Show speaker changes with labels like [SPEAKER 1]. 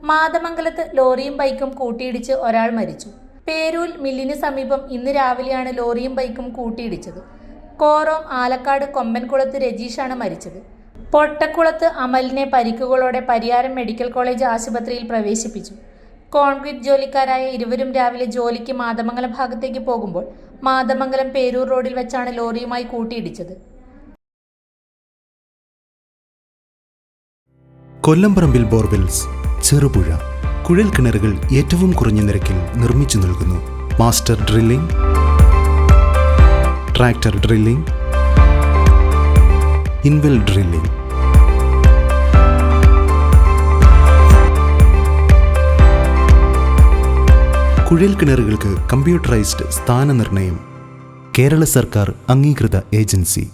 [SPEAKER 1] മാതമംഗലത്ത് ലോറിയും ബൈക്കും കൂട്ടിയിടിച്ച് ഒരാൾ മരിച്ചു. പേരൂൽ മില്ലിന് സമീപം ഇന്ന് രാവിലെയാണ് ലോറിയും ബൈക്കും കൂട്ടിയിടിച്ചത്. കോറോം ആലക്കാട് കൊമ്പൻകുളത്ത് രജീഷാണ് മരിച്ചത്. പൊട്ടക്കുളത്ത് അമലിനെ പരിക്കുകളോടെ പരിയാരം മെഡിക്കൽ കോളേജ് ആശുപത്രിയിൽ പ്രവേശിപ്പിച്ചു. കോൺക്രീറ്റ് ജോലിക്കാരായ ഇരുവരും രാവിലെ ജോലിക്ക് മാതമംഗലം ഭാഗത്തേക്ക് പോകുമ്പോൾ മാതമംഗലം പേരൂർ റോഡിൽ വെച്ചാണ് ലോറിയുമായി കൂട്ടിയിടിച്ചത്.
[SPEAKER 2] കൊല്ലംപറമ്പിൽ ബോർവെൽസ്, ചെറുപുഴ കുഴൽ കിണറുകൾ ഏറ്റവും കുറഞ്ഞ നിരക്കിൽ നിർമ്മിച്ചു നൽകുന്നു. Master drilling, tractor drilling, ഇൻവെൽ drilling. കുഴൽ കിണറുകൾക്ക് കമ്പ്യൂട്ടറൈസ്ഡ് സ്ഥാനനിർണ്ണയം. കേരള സർക്കാർ അംഗീകൃത ഏജൻസി.